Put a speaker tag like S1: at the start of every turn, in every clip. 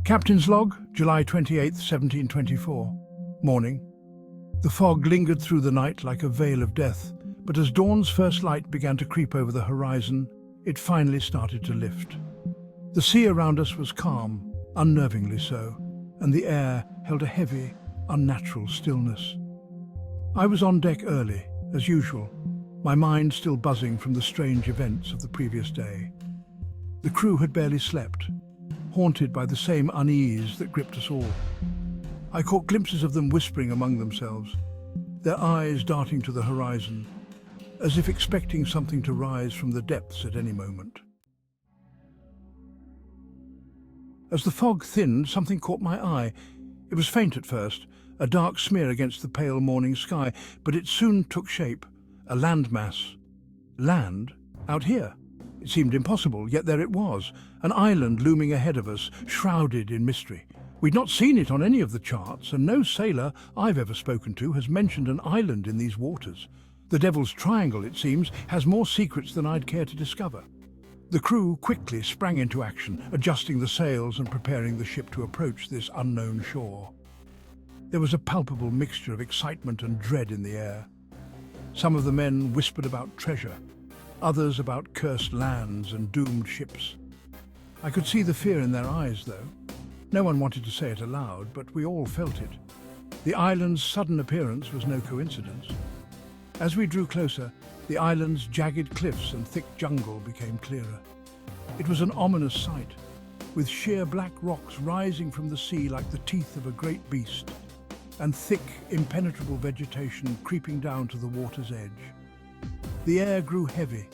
S1: Captain's log, July 28th, 1724. Morning. The fog lingered through the night like a veil of death, but as dawn's first light began to creep over the horizon, it finally started to lift. The sea around us was calm, unnervingly so, and the air held a heavy, unnatural stillness. I was on deck early, as usual, my mind still buzzing from the strange events of the previous day. The crew had barely slept, haunted by the same unease that gripped us all. I caught glimpses of them whispering among themselves, their eyes darting to the horizon, as if expecting something to rise from the depths at any moment. As the fog thinned, something caught my eye. It was faint at first, a dark smear against the pale morning sky, but it soon took shape, a landmass. Land? Out here? It seemed impossible, yet there it was, an island looming ahead of us, shrouded in mystery. We'd not seen it on any of the charts, and no sailor I've ever spoken to has mentioned an island in these waters. The Devil's Triangle, it seems, has more secrets than I'd care to discover. The crew quickly sprang into action, adjusting the sails and preparing the ship to approach this unknown shore. There was a palpable mixture of excitement and dread in the air. Some of the men whispered about treasure, others about cursed lands and doomed ships. I could see the fear in their eyes, though. No one wanted to say it aloud, but we all felt it. The island's sudden appearance was no coincidence. As we drew closer, the island's jagged cliffs and thick jungle became clearer. It was an ominous sight, with sheer black rocks rising from the sea like the teeth of a great beast, and thick, impenetrable vegetation creeping down to the water's edge. The air grew heavy,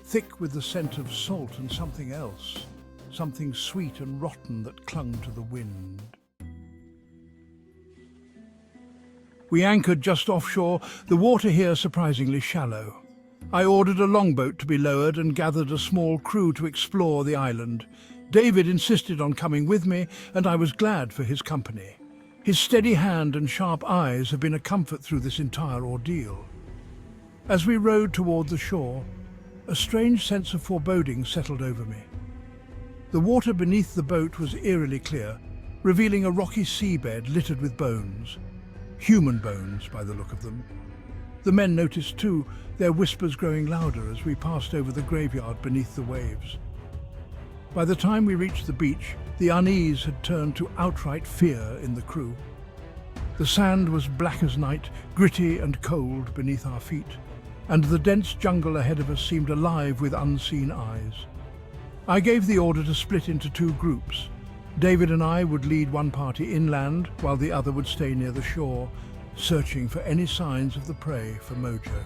S1: thick with the scent of salt and something else, something sweet and rotten that clung to the wind. We anchored just offshore, the water here surprisingly shallow. I ordered a longboat to be lowered and gathered a small crew to explore the island. David insisted on coming with me, and I was glad for his company. His steady hand and sharp eyes have been a comfort through this entire ordeal. As we rowed toward the shore, a strange sense of foreboding settled over me. The water beneath the boat was eerily clear, revealing a rocky seabed littered with bones. Human bones, by the look of them. The men noticed too, their whispers growing louder as we passed over the graveyard beneath the waves. By the time we reached the beach, the unease had turned to outright fear in the crew. The sand was black as night, gritty and cold beneath our feet, and the dense jungle ahead of us seemed alive with unseen eyes. I gave the order to split into two groups. David and I would lead one party inland, while the other would stay near the shore, searching for any signs of the prey for Mojo.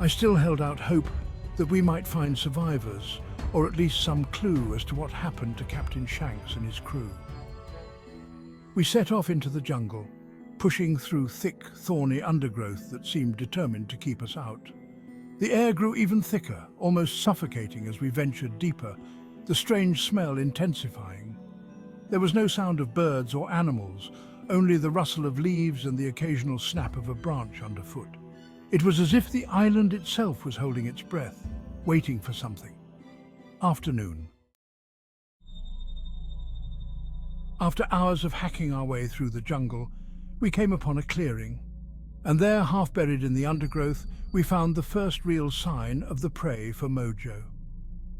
S1: I still held out hope that we might find survivors, or at least some clue as to what happened to Captain Shanks and his crew. We set off into the jungle, pushing through thick, thorny undergrowth that seemed determined to keep us out. The air grew even thicker, almost suffocating as we ventured deeper, the strange smell intensifying. There was no sound of birds or animals, only the rustle of leaves and the occasional snap of a branch underfoot. It was as if the island itself was holding its breath, waiting for something. Afternoon. After hours of hacking our way through the jungle, we came upon a clearing, and there, half buried in the undergrowth, we found the first real sign of the prey for Mojo.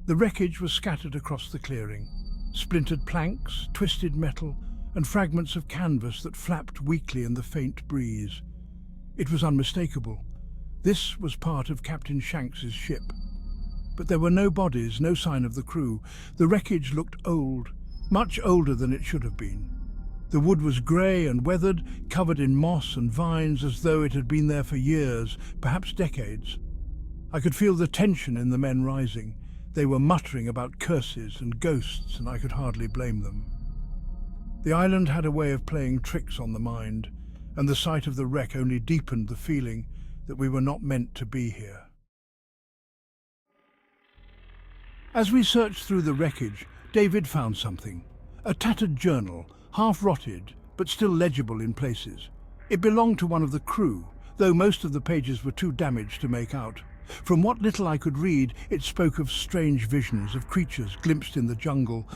S1: The wreckage was scattered across the clearing, splintered planks, twisted metal, and fragments of canvas that flapped weakly in the faint breeze. It was unmistakable. This was part of Captain Shanks's ship. But there were no bodies, no sign of the crew. The wreckage looked old, much older than it should have been. The wood was grey and weathered, covered in moss and vines as though it had been there for years, perhaps decades. I could feel the tension in the men rising. They were muttering about curses and ghosts, and I could hardly blame them. The island had a way of playing tricks on the mind, and the sight of the wreck only deepened the feeling that we were not meant to be here. As we searched through the wreckage, David found something. A tattered journal, half rotted, but still legible in places. It belonged to one of the crew, though most of the pages were too damaged to make out. From what little I could read, it spoke of strange visions of creatures glimpsed in the jungle,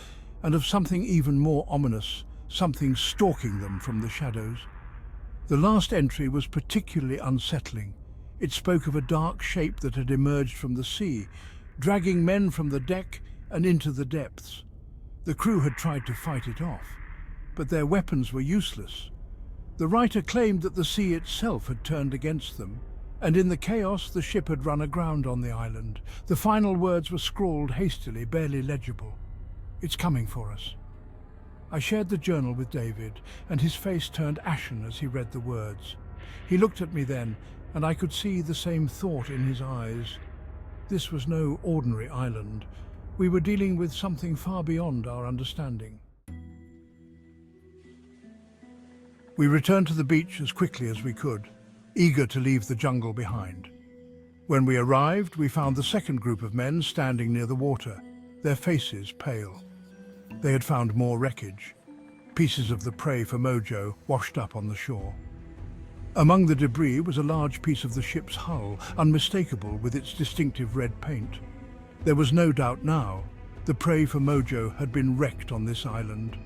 S1: and of something even more ominous, something stalking them from the shadows. The last entry was particularly unsettling. It spoke of a dark shape that had emerged from the sea, dragging men from the deck and into the depths. The crew had tried to fight it off, but their weapons were useless. The writer claimed that the sea itself had turned against them, and in the chaos the ship had run aground on the island. The final words were scrawled hastily, barely legible. "It's coming for us." I shared the journal with David, and his face turned ashen as he read the words. He looked at me then, and I could see the same thought in his eyes. This was no ordinary island. We were dealing with something far beyond our understanding. We returned to the beach as quickly as we could, eager to leave the jungle behind. When we arrived, we found the second group of men standing near the water, their faces pale. They had found more wreckage, pieces of the prey for Mojo washed up on the shore. Among the debris was a large piece of the ship's hull, unmistakable with its distinctive red paint. There was no doubt now, the prey for Mojo had been wrecked on this island.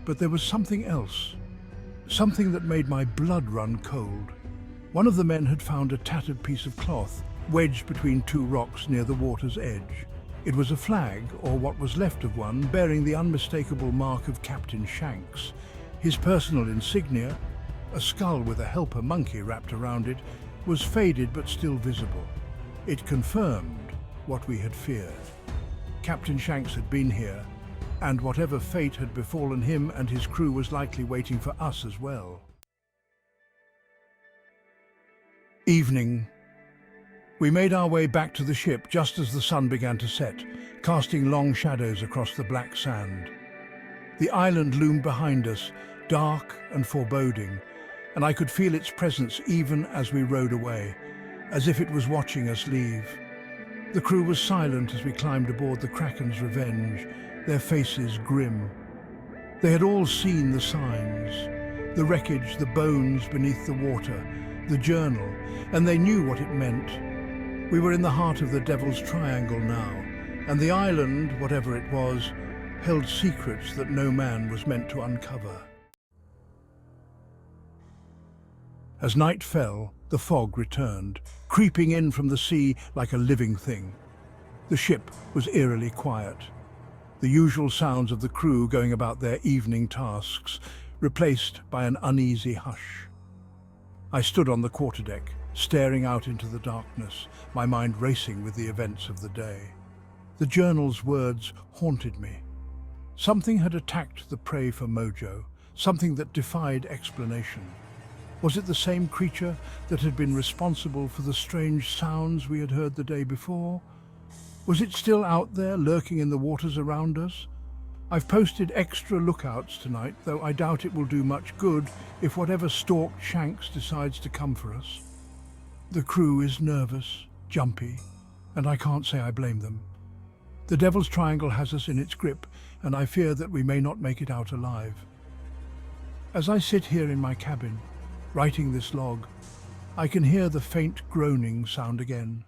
S1: But there was something else, something that made my blood run cold. One of the men had found a tattered piece of cloth wedged between two rocks near the water's edge. It was a flag, or what was left of one, bearing the unmistakable mark of Captain Shanks. His personal insignia, a skull with a helper monkey wrapped around it, was faded but still visible. It confirmed what we had feared. Captain Shanks had been here, and whatever fate had befallen him and his crew was likely waiting for us as well. Evening. We made our way back to the ship just as the sun began to set, casting long shadows across the black sand. The island loomed behind us, dark and foreboding, and I could feel its presence even as we rowed away, as if it was watching us leave. The crew was silent as we climbed aboard the Kraken's Revenge, their faces grim. They had all seen the signs, the wreckage, the bones beneath the water, the journal, and they knew what it meant. We were in the heart of the Devil's Triangle now, and the island, whatever it was, held secrets that no man was meant to uncover. As night fell, the fog returned, creeping in from the sea like a living thing. The ship was eerily quiet. The usual sounds of the crew going about their evening tasks, replaced by an uneasy hush. I stood on the quarterdeck, staring out into the darkness, my mind racing with the events of the day. The journal's words haunted me. Something had attacked the prey for Mojo, something that defied explanation. Was it the same creature that had been responsible for the strange sounds we had heard the day before? Was it still out there, lurking in the waters around us? I've posted extra lookouts tonight, though I doubt it will do much good if whatever stalked Shanks decides to come for us. The crew is nervous, jumpy, and I can't say I blame them. The Devil's Triangle has us in its grip, and I fear that we may not make it out alive. As I sit here in my cabin, writing this log, I can hear the faint groaning sound again.